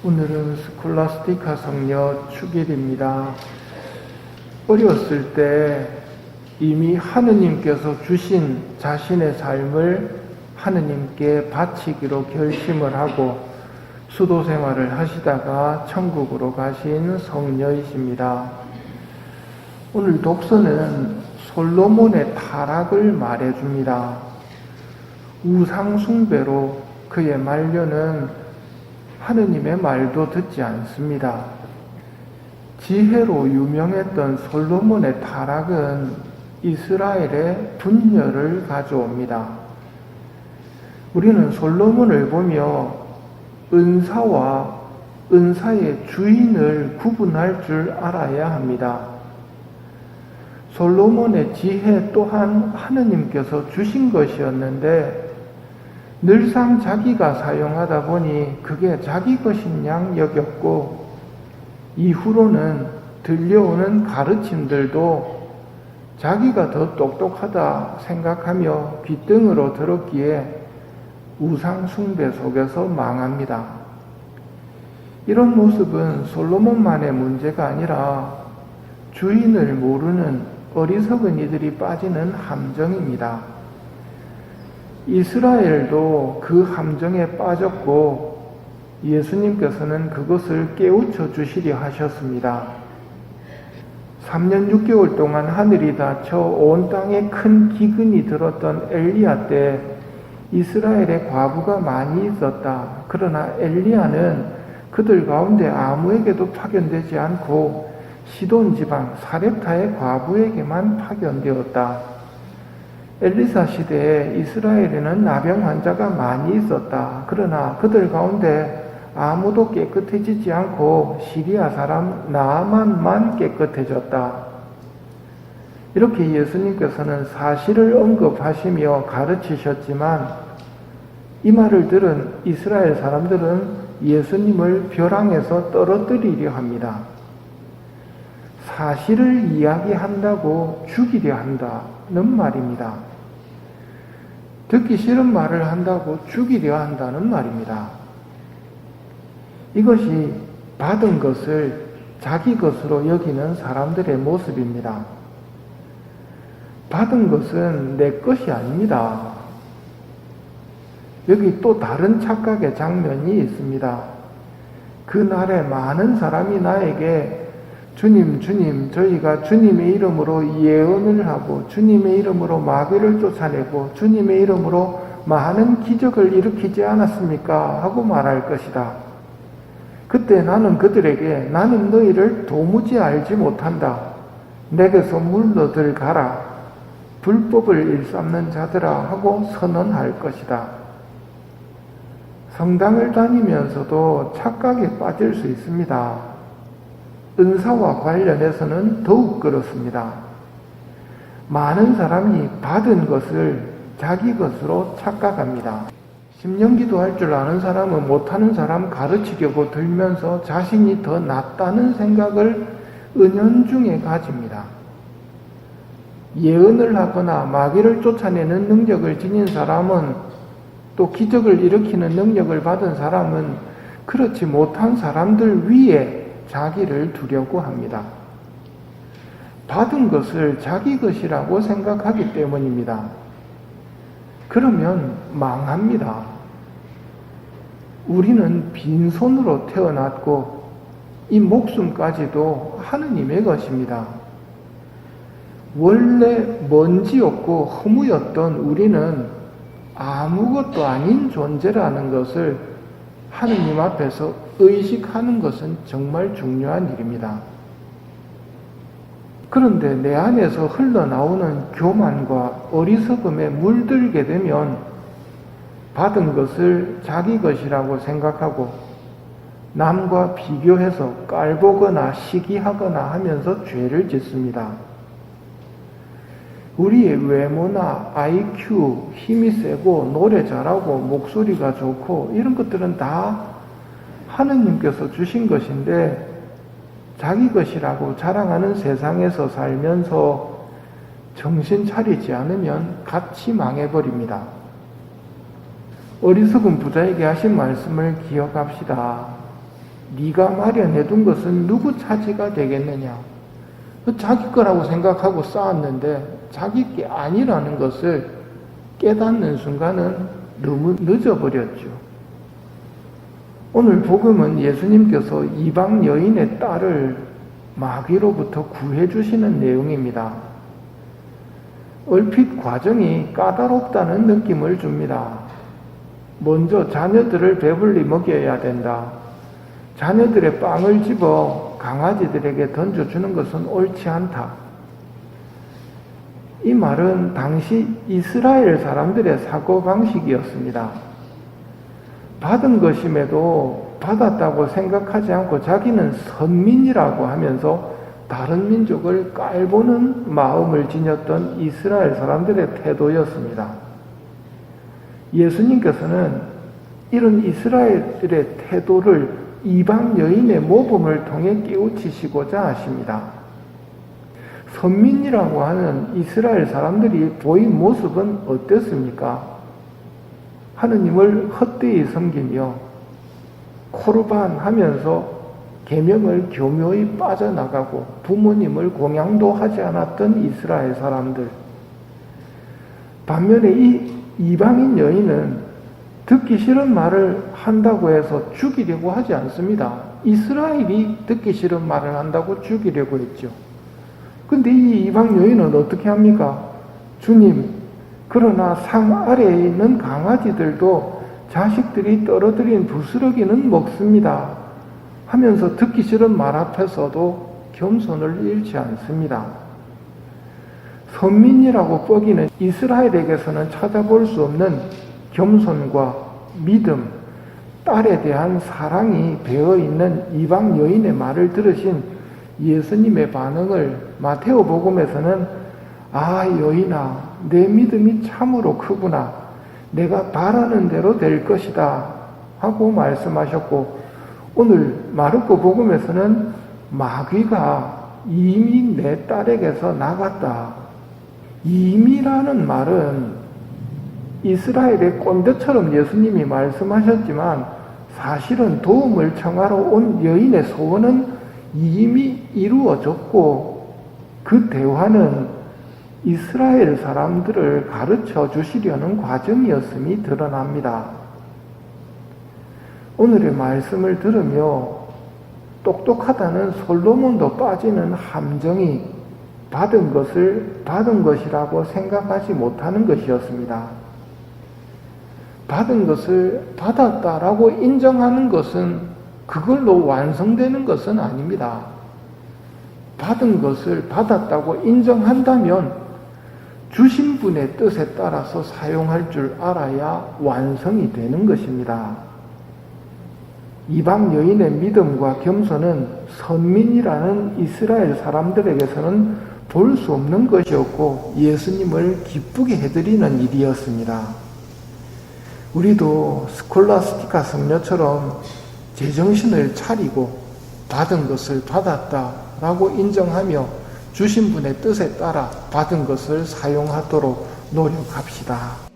오늘은 스콜라스티카 성녀 축일입니다. 어렸을 때 이미 하느님께서 주신 자신의 삶을 하느님께 바치기로 결심을 하고 수도 생활을 하시다가 천국으로 가신 성녀이십니다. 오늘 독서는 솔로몬의 타락을 말해줍니다. 우상숭배로 그의 말년은 하느님의 말도 듣지 않습니다. 지혜로 유명했던 솔로몬의 타락은 이스라엘의 분열을 가져옵니다. 우리는 솔로몬을 보며 은사와 은사의 주인을 구분할 줄 알아야 합니다. 솔로몬의 지혜 또한 하느님께서 주신 것이었는데 늘상 자기가 사용하다 보니 그게 자기 것인 양 여겼고 이후로는 들려오는 가르침들도 자기가 더 똑똑하다 생각하며 귓등으로 들었기에 우상 숭배 속에서 망합니다. 이런 모습은 솔로몬만의 문제가 아니라 주인을 모르는 어리석은 이들이 빠지는 함정입니다. 이스라엘도 그 함정에 빠졌고 예수님께서는 그것을 깨우쳐 주시려 하셨습니다. 3년 6개월 동안 하늘이 닫혀 온 땅에 큰 기근이 들었던 엘리야 때 이스라엘에 과부가 많이 있었다. 그러나 엘리야는 그들 가운데 아무에게도 파견되지 않고 시돈 지방 사렙타의 과부에게만 파견되었다. 엘리사 시대에 이스라엘에는 나병 환자가 많이 있었다. 그러나 그들 가운데 아무도 깨끗해지지 않고 시리아 사람 나아만만 깨끗해졌다. 이렇게 예수님께서는 사실을 언급하시며 가르치셨지만 이 말을 들은 이스라엘 사람들은 예수님을 벼랑에서 떨어뜨리려 합니다. 사실을 이야기한다고 죽이려 한다는 말입니다. 듣기 싫은 말을 한다고 죽이려 한다는 말입니다. 이것이 받은 것을 자기 것으로 여기는 사람들의 모습입니다. 받은 것은 내 것이 아닙니다. 여기 또 다른 착각의 장면이 있습니다. 그날에 많은 사람이 나에게 주님, 저희가 주님의 이름으로 예언을 하고 주님의 이름으로 마귀를 쫓아내고 주님의 이름으로 많은 기적을 일으키지 않았습니까? 하고 말할 것이다. 그때 나는 그들에게 나는 너희를 도무지 알지 못한다. 내게서 물러들 가라. 불법을 일삼는 자들아 하고 선언할 것이다. 성당을 다니면서도 착각에 빠질 수 있습니다. 은사와 관련해서는 더욱 그렇습니다. 많은 사람이 받은 것을 자기 것으로 착각합니다. 심령기도 할 줄 아는 사람은 못하는 사람 가르치려고 들면서 자신이 더 낫다는 생각을 은연중에 가집니다. 예언을 하거나 마귀를 쫓아내는 능력을 지닌 사람은 또 기적을 일으키는 능력을 받은 사람은 그렇지 못한 사람들 위에 자기를 두려고 합니다. 받은 것을 자기 것이라고 생각하기 때문입니다. 그러면 망합니다. 우리는 빈손으로 태어났고 이 목숨까지도 하느님의 것입니다. 원래 먼지였고 허무였던 우리는 아무것도 아닌 존재라는 것을 하느님 앞에서 의식하는 것은 정말 중요한 일입니다. 그런데 내 안에서 흘러나오는 교만과 어리석음에 물들게 되면 받은 것을 자기 것이라고 생각하고 남과 비교해서 깔보거나 시기하거나 하면서 죄를 짓습니다. 우리의 외모나 IQ, 힘이 세고 노래 잘하고 목소리가 좋고 이런 것들은 다 하느님께서 주신 것인데 자기 것이라고 자랑하는 세상에서 살면서 정신 차리지 않으면 같이 망해버립니다. 어리석은 부자에게 하신 말씀을 기억합시다. 네가 마련해둔 것은 누구 차지가 되겠느냐. 자기 거라고 생각하고 쌓았는데 자기 게 아니라는 것을 깨닫는 순간은 너무 늦어버렸죠. 오늘 복음은 예수님께서 이방 여인의 딸을 마귀로부터 구해주시는 내용입니다. 얼핏 과정이 까다롭다는 느낌을 줍니다. 먼저 자녀들을 배불리 먹여야 된다. 자녀들의 빵을 집어 강아지들에게 던져주는 것은 옳지 않다. 이 말은 당시 이스라엘 사람들의 사고방식이었습니다. 받은 것임에도 받았다고 생각하지 않고 자기는 선민이라고 하면서 다른 민족을 깔보는 마음을 지녔던 이스라엘 사람들의 태도였습니다. 예수님께서는 이런 이스라엘의 태도를 이방 여인의 모범을 통해 깨우치시고자 하십니다. 선민이라고 하는 이스라엘 사람들이 보인 모습은 어땠습니까? 하느님을 헛되이 섬기며 코르반 하면서 계명을 교묘히 빠져나가고 부모님을 공양도 하지 않았던 이스라엘 사람들. 반면에 이 이방인 여인은 듣기 싫은 말을 한다고 해서 죽이려고 하지 않습니다. 이스라엘이 듣기 싫은 말을 한다고 죽이려고 했죠. 근데 이 이방 여인은 어떻게 합니까? 주님, 그러나 상 아래에 있는 강아지들도 자식들이 떨어뜨린 부스러기는 먹습니다. 하면서 듣기 싫은 말 앞에서도 겸손을 잃지 않습니다. 선민이라고 뻐기는 이스라엘에게서는 찾아볼 수 없는 겸손과 믿음, 딸에 대한 사랑이 배어있는 이방 여인의 말을 들으신 예수님의 반응을 마테오 복음에서는 아, 여인아, 내 믿음이 참으로 크구나. 내가 바라는 대로 될 것이다. 하고 말씀하셨고, 오늘 마르코 복음에서는 마귀가 이미 내 딸에게서 나갔다. 이미라는 말은 이스라엘의 꼰대처럼 예수님이 말씀하셨지만 사실은 도움을 청하러 온 여인의 소원은 이미 이루어졌고 그 대화는 이스라엘 사람들을 가르쳐 주시려는 과정이었음이 드러납니다. 오늘의 말씀을 들으며 똑똑하다는 솔로몬도 빠지는 함정이 받은 것을 받은 것이라고 생각하지 못하는 것이었습니다. 받은 것을 받았다라고 인정하는 것은 그걸로 완성되는 것은 아닙니다. 받은 것을 받았다고 인정한다면 주신 분의 뜻에 따라서 사용할 줄 알아야 완성이 되는 것입니다. 이방 여인의 믿음과 겸손은 선민이라는 이스라엘 사람들에게서는 볼 수 없는 것이었고 예수님을 기쁘게 해드리는 일이었습니다. 우리도 스콜라스티카 성녀처럼 제정신을 차리고 받은 것을 받았다라고 인정하며 주신 분의 뜻에 따라 받은 것을 사용하도록 노력합시다.